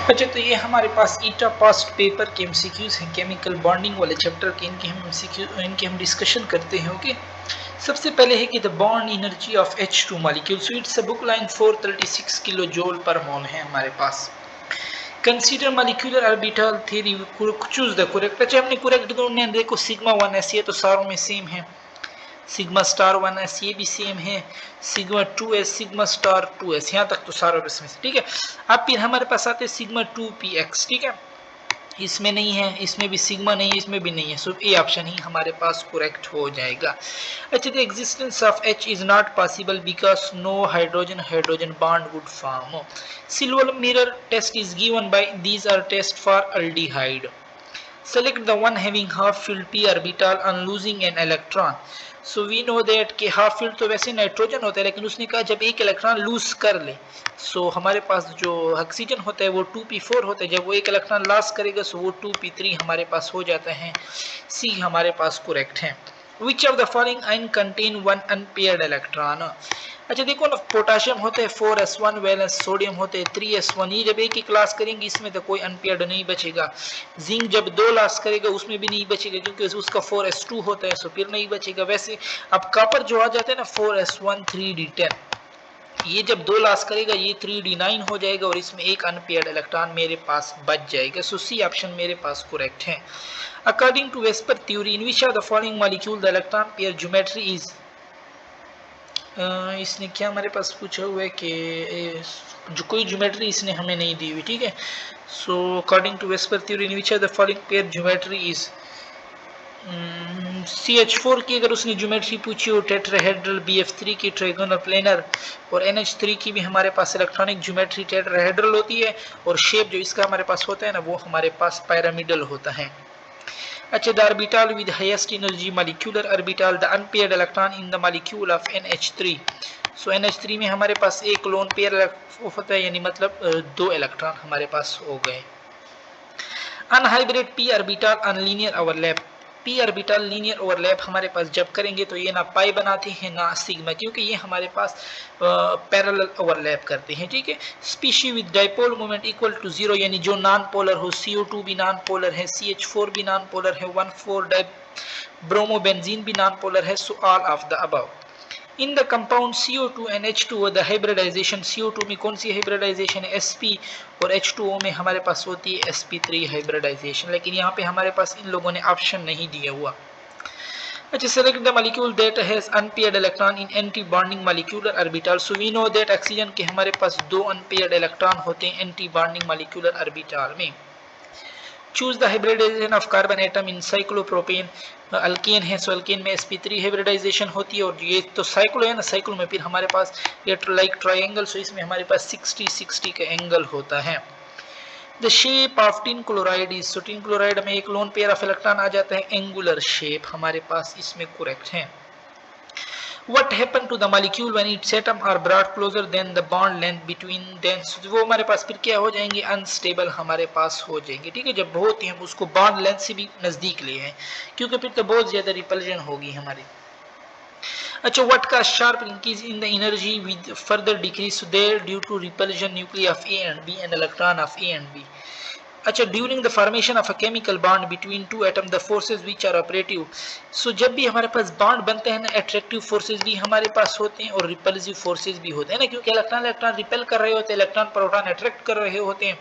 अच्छा, तो ये हमारे पास ईटा पास्ट पेपर के एमसीक्यूज हैं केमिकल बॉन्डिंग वाले चैप्टर के। इनके हम डिस्कशन करते हैं। ओके, सबसे पहले है कि the bond energy of H2 molecule. So it's book line 436 kilo joule per mole है हमारे पास। Consider molecular orbital theory, choose the correct. अच्छा, हमने करेक्ट ढूंढने, देखो सिग्मा 1s ये तो सारों में सेम है, सिग्मा स्टार 1s ये भी सेम है, sigma 2s sigma star 2s यहाँ तक तो सारा इसमें से ठीक है। अब फिर हमारे पास आते हैं सिग्मा 2px, ठीक है, इसमें नहीं है, इसमें भी सिग्मा नहीं है, इसमें भी नहीं है। सो ए ऑप्शन ही हमारे पास करेक्ट हो जाएगा। अच्छा, the existence of H is not possible because no hydrogen hydrogen bond would form. Silver mirror test is given by these are test for aldehyde. Select the one having half filled p orbital on losing an electron. So we know that कि half field तो वैसे nitrogen होता है, लेकिन उसने कहा जब एक इलेक्ट्रॉन लूज कर ले, सो हमारे पास जो ऑक्सीजन होता है वो 2p4 होता है, जब वो एक इलेक्ट्रॉन लॉस करेगा सो वो 2p3 हमारे पास हो जाता है। सी हमारे पास करेक्ट है। Which of the following ion contain one unpaired electron? अच्छा देखो ना, पोटाशियम होते हैं 4s1 वैलेंस, सोडियम होते हैं 3s1। ये जब एक ही क्लास करेंगे इसमें तो कोई अनपेयर्ड नहीं बचेगा। जिंक जब दो क्लास करेगा उसमें भी नहीं बचेगा क्योंकि उसका 4s2 होता है, सो फिर नहीं बचेगा। वैसे अब कॉपर जो आ जाता है ना 4s1 3d10, ये जब दो लास करेगा ये 3d9 हो जाएगा और इसमें एक अनपेयर्ड इलेक्ट्रॉन मेरे पास बच जाएगा। सो सी ऑप्शन मेरे पास करेक्ट है। According to VSEPR theory, in which of the following molecule the electron pair geometry is, इसने क्या हमारे पास पूछा हुआ है कि जो कोई ज्योमेट्री इसने हमें नहीं दी हुई, ठीक है। So according to VSEPR theory, in which of the following pair geometry is, CH4 की अगर उसने ज्योमेट्री पूछी हो टेट्राहेड्रल, BF3 की ट्रायगोनल प्लेनर, और NH3 की भी हमारे पास इलेक्ट्रॉनिक ज्योमेट्री टेट्राहेड्रल होती है, और शेप जो इसका हमारे पास होता है ना वो हमारे पास पिरामिडल होता है। अच्छा, the orbital with highest energy molecular orbital, the unpaired electron in the molecule of NH3। So NH3 में हमारे पास एक लोन पेयर होता है, यानी मतलब दो इलेक्ट्रॉन हमारे पास हो गए। Unhybrid p orbital unlinear overlap, p orbital linear overlap हमारे पास जब करेंगे तो ये ना पाई बनाते हैं ना सिग्मा, क्योंकि ये हमारे पास पैरेलल ओवरलैप करते हैं, ठीक है। Species with dipole moment equal to 0, यानी जो नॉन पोलर हो, CO2 भी नॉन पोलर है, CH4 भी नॉन पोलर है, 1,4 डाइ ब्रोमोबेंजीन भी नॉन पोलर है। So all of the above. In the compound CO2 and H2O the hybridization, CO2 में कौन सी हाइब्रिडाइजेशन है, sp, और H2O में हमारे पास होती है sp3 हाइब्रिडाइजेशन, लेकिन यहाँ पे हमारे पास इन लोगों ने ऑप्शन नहीं दिया हुआ। अच्छा, select the molecule that has unpaired electron in antibonding molecular orbital. So we know that oxygen के हमारे पास दो अनपेयर्ड इलेक्ट्रॉन होते हैं एंटी बॉन्डिंग मॉलिक्यूलर ऑर्बिटल में। Choose the hybridization of carbon atom in cyclopropane, alkane है, so alkane में sp3 hybridisation होती है, और ये तो साइक्लो है ना, साइक्लो में फिर हमारे पास लाइक ट्रायंगल, सो इसमें हमारे पास 60-60 का एंगल होता है। The shape of tin chloride is, so tin chloride में एक लोन पेयर ऑफ इलेक्ट्रॉन आ जाता है, एंगुलर शेप हमारे पास इसमें करेक्ट है। What happened to the molecule when its atom are brought closer than the bond length between them? So वो हमारे पास फिर क्या हो जाएंगे, अनस्टेबल हमारे पास हो जाएंगे, ठीक है। जब बहुत ही हम उसको बॉन्ड लेंथ से भी नजदीक ले आए, क्योंकि फिर तो बहुत ज्यादा रिपल्जन होगी हमारी। अच्छा, what का sharp increase in the energy with further decrease there due to repulsion nuclei of A and B and electron of A and B। अच्छा, during the formation of a chemical bond between two atom the forces which are operative. So जब भी हमारे पास bond बनते हैं ना, attractive forces भी हमारे पास होते हैं और रिपल्सिव फोर्सेज भी होते हैं ना, क्योंकि इलेक्ट्रॉन इलेक्ट्रॉन रिपेल कर रहे होते हैं, इलेक्ट्रॉन प्रोटॉन अट्रैक्ट कर रहे होते हैं,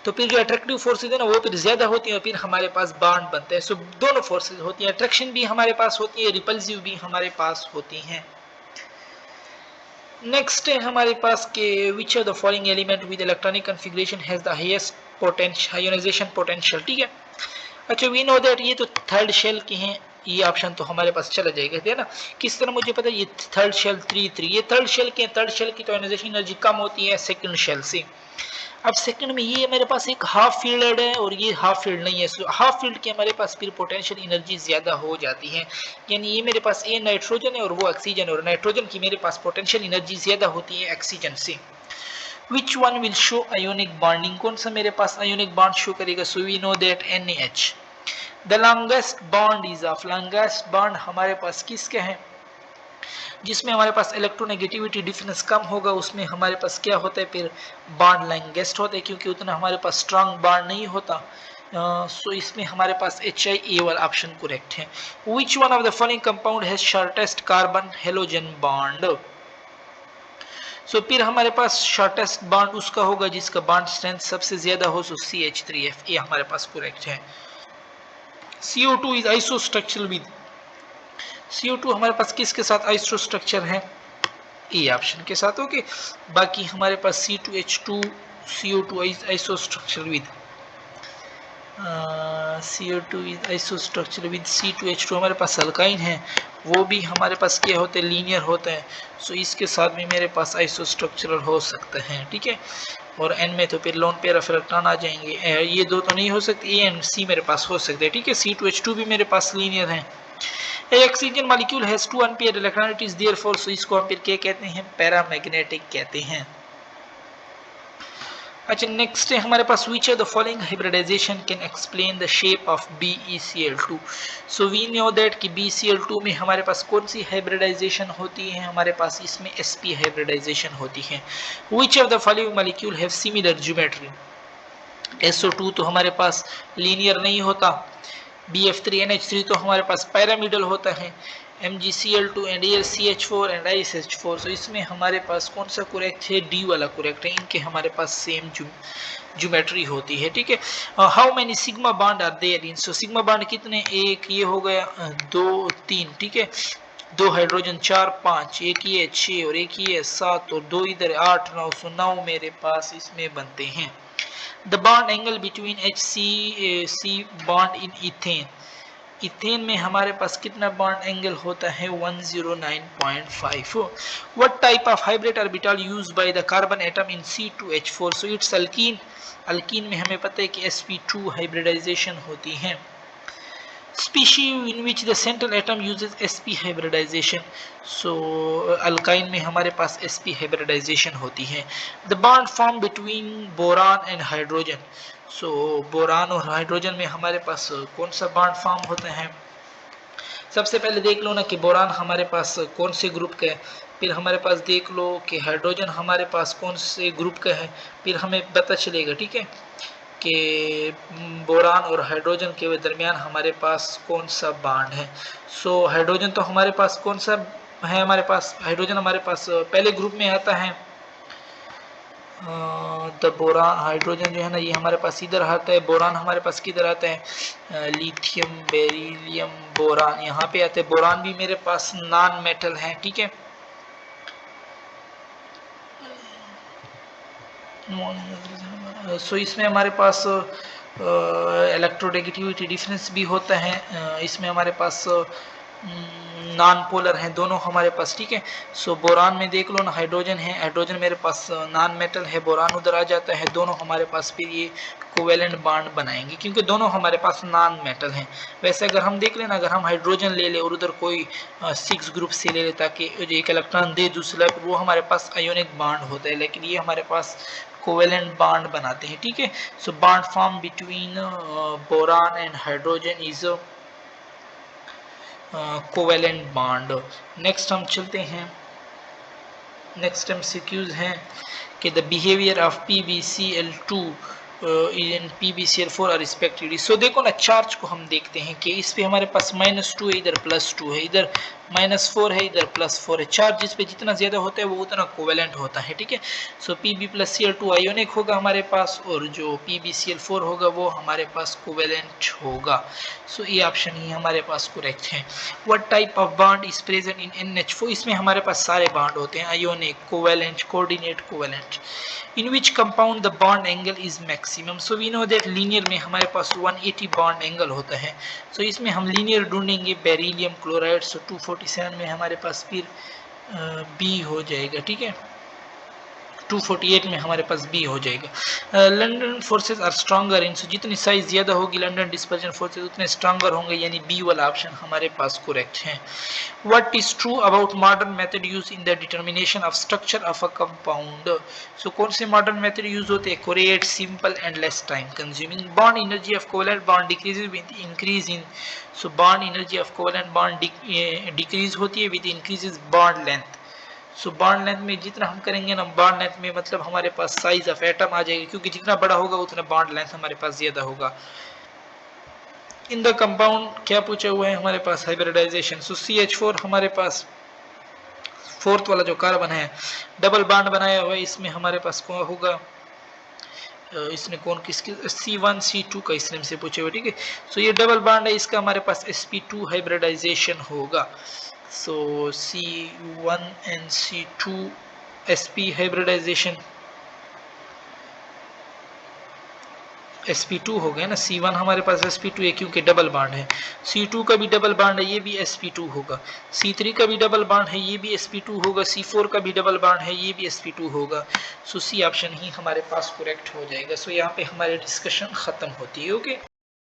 तो फिर जो अट्रैक्टिव फोर्सेज है ना वो फिर ज्यादा होती है और फिर हमारे पास बॉन्ड बनते हैं। सो दोनों फोर्सेज होती है, अट्रैक्शन भी हमारे पास होती है, रिपल्सिव भी हमारे पास होती हैं। नेक्स्ट है हमारे पास के विच of the following element with electronic configuration has the highest potential ionization potential, ठीक है। अच्छा, वी नो दैट ये तो थर्ड शेल के हैं, ये ऑप्शन तो हमारे पास चला जाएगा, है ना। किस तरह मुझे पता है, ये थर्ड शेल 3-3, ये थर्ड शेल के, थर्ड शेल की तो आयोनाइजेशन एनर्जी कम होती है सेकंड शेल से। अब सेकंड में ये मेरे पास एक हाफ फील्ड है और ये हाफ फील्ड नहीं है, सो हाफ फील्ड के हमारे पास फिर पोटेंशियल एनर्जी ज्यादा हो जाती है, यानी ये मेरे पास ए नाइट्रोजन है और वो ऑक्सीजन है, और नाइट्रोजन की मेरे पास पोटेंशियल एनर्जी ज्यादा होती है ऑक्सीजन से। Which one will show ionic bonding, कौन सा मेरे पास आयोनिक बॉन्ड शो करेगा, so we know that NaH। The longest bond is of, longest bond हमारे पास किसके हैं, जिसमें हमारे पास इलेक्ट्रोनेगेटिविटी डिफरेंस कम होगा उसमें हमारे पास क्या होता है, फिर बॉन्ड लॉन्गेस्ट होता है, क्योंकि उतना हमारे पास स्ट्रांग बॉन्ड नहीं होता। सो इसमें हमारे पास HIA वाला ऑप्शन करेक्ट है। Which one of the following compound has shortest carbon halogen bond. So फिर हमारे पास शॉर्टेस्ट बॉन्ड उसका होगा जिसका बॉन्ड स्ट्रेंथ सबसे ज्यादा हो, सो CH3F, ये हमारे पास करेक्ट है। CO2 is isostructural with, CO2 हमारे पास किसके साथ आइसोस्ट्रक्चर है, ए ऑप्शन के साथ। ओके, बाकी हमारे पास C2H2 CO2 is isostructural with CO2 is isostructural with C2H2, हमारे पास अल्काइन है, वो भी हमारे पास क्या होते हैं, लीनियर होते हैं। सो इसके साथ भी मेरे पास आइसोस्ट्रक्चरल हो सकते हैं, ठीक है। और N में तो फिर लोन पेयर ऑफ इलेक्ट्रॉन आ जाएंगे, ये दो तो नहीं हो सकते, A एंड C मेरे पास हो सकते हैं, ठीक है। C2H2 भी मेरे पास लीनियर है। Oxygen molecule has 2 unpaired electron, it is therefore, so इसको हम फिर क्या कहते हैं, पैरामैग्नेटिक कहते हैं। अच्छा, नेक्स्ट है हमारे पास which of the following hybridization can explain the shape of BeCl2। So we know that कि BeCl2 में हमारे पास कौन सी हाइब्रिडाइजेशन होती है, हमारे पास इसमें sp हाइब्रिडाइजेशन होती है। विच of the following molecule have similar geometry. SO2 तो हमारे पास लीनियर नहीं होता, BF3NH3 तो हमारे पास पैरामिडल होता है, MgCl2 and CH4 and ISH4। सो इसमें हमारे पास कौन सा करेक्ट है, डी वाला करेक्ट है, इनके हमारे पास सेम ज्योमेट्री होती है, ठीक है। How many sigma bond are there in, so sigma bond कितने, एक ये हो गया, 2 3, ठीक है, 2 हाइड्रोजन 4 5, एक ये 6 और एक ये 7 और 2 इधर 8 9, सो 9 मेरे पास इसमें बनते हैं। The bond angle between HCC bond in ethane, ethane में हमारे पास कितना बॉन्ड एंगल होता है, 109.5। What type of hybrid orbital used by the carbon atom in C2H4, so it's alkyne, alkyne में हमें पता है कि sp2 हाइब्रिडाइजेशन होती है। Species in which the central atom uses sp hybridization, so alkyne में हमारे पास sp hybridization होती है। The bond formed between boron and hydrogen, so boron और हाइड्रोजन में हमारे पास कौन सा बॉन्ड फॉर्म होता है। सबसे पहले देख लो ना कि बोरान हमारे पास कौन से ग्रुप का है, फिर हमारे पास देख लो कि हाइड्रोजन हमारे पास कौन से ग्रुप का है, फिर हमें पता चलेगा, ठीक है, कि बोरान और हाइड्रोजन के दरमियान हमारे पास कौन सा बॉन्ड है। सो हाइड्रोजन तो हमारे पास कौन सा है, हमारे पास हाइड्रोजन हमारे पास पहले ग्रुप में आता है, द बोरान, हाइड्रोजन जो है ना ये हमारे पास इधर आता है, बोरान हमारे पास किधर आता है, लिथियम बेरिलियम बोरान यहाँ पे आते हैं। बोरान भी मेरे पास नॉन मेटल है, ठीक है। सो इसमें हमारे पास इलेक्ट्रोनेगेटिविटी डिफरेंस भी होता है, इसमें हमारे पास नॉन पोलर हैं दोनों हमारे पास, ठीक है। सो बोरान में देख लो ना, हाइड्रोजन है, हाइड्रोजन मेरे पास नॉन मेटल है, बोरान उधर आ जाता है, दोनों हमारे पास फिर ये कोवेलेंट बॉन्ड बनाएंगे क्योंकि दोनों हमारे पास नॉन मेटल हैं। वैसे अगर हम देख लेना, अगर हम हाइड्रोजन ले ले और उधर कोई 6 ग्रुप से ले ले ताकि एक इलेक्ट्रॉन दे दूसरा, वो हमारे पास आयोनिक बॉन्ड होता है, लेकिन ये हमारे पास कोवेलेंट बॉन्ड बनाते हैं, ठीक है। So bond form between boron and hydrogen is covalent bond. Next हम चलते हैं, नेक्स्ट MCQs हैं कि the behaviour of PbCl2 in PbCl4 are respectively. So देखो ना, चार्ज को हम देखते हैं कि इस पे हमारे पास -2 है, इधर +2 है, इधर -4 है, इधर +4 है। चार्ज जिस पे जितना ज्यादा होता है वो उतना कोवेलेंट होता है, ठीक है। सो Pb+Cl2 आयोनिक होगा हमारे पास और जो PbCl4 होगा वो हमारे पास कोवेलेंट होगा। सो ये ऑप्शन ही हमारे पास करेक्ट है। What type of bond is present in NH4, इसमें हमारे पास सारे बॉन्ड होते हैं, ionic, covalent, coordinate, covalent. In which compound the bond angle is maximum, so we know that linear में हमारे पास 180 बॉन्ड एंगल होता है। सो इसमें हम लीनियर ढूंढेंगे, बेरिलियम क्लोराइड, सो 247 में हमारे पास फिर B हो जाएगा, ठीक है। 248 में हमारे पास बी हो जाएगा। London forces are stronger in, जितनी साइज ज़्यादा होगी लंदन डिस्पर्जन फोर्सेस उतने स्ट्रॉन्गर होंगे, यानी बी वाला ऑप्शन हमारे पास करेक्ट है। What is true about modern method use in the determination of structure of a compound? So कौन से मॉडर्न मेथड यूज होते हैं? Accurate, simple and less time consuming. Bond energy of covalent bond decreases with increase in, so bond energy of covalent bond decrease होती है with increases bond length. So bond length में जितना हम करेंगे ना, bond length में मतलब हमारे पास साइज ऑफ एटम आ जाएगी, क्योंकि जितना बड़ा होगा उतना बॉन्ड लेंथ हमारे पास ज्यादा होगा। इन द कंपाउंड क्या पूछा हुआ है हमारे पास? हाइब्रिडाइजेशन। सो CH4 हमारे पास फोर्थ वाला जो कार्बन है डबल बॉन्ड बनाया हुआ है, इसमें हमारे पास कौन होगा? इसने कौन किसकी? C1 C2 का इसने से पूछे हुए, ठीक है। सो ये डबल बॉन्ड है, इसका हमारे पास sp2 हाइब्रिडाइजेशन होगा। सो C1 and C2 sp hybridisation sp2 हो गया ना। C1 हमारे पास sp2 है क्योंकि डबल बॉन्ड है। C2 का भी डबल बॉन्ड है, ये भी sp2 होगा। C3 का भी डबल बॉन्ड है, ये भी sp2 होगा। C4 का भी डबल बॉन्ड है, ये भी sp2 होगा। सो C ऑप्शन ही हमारे पास करेक्ट हो जाएगा। सो यहाँ पे हमारी डिस्कशन खत्म होती है। ओके।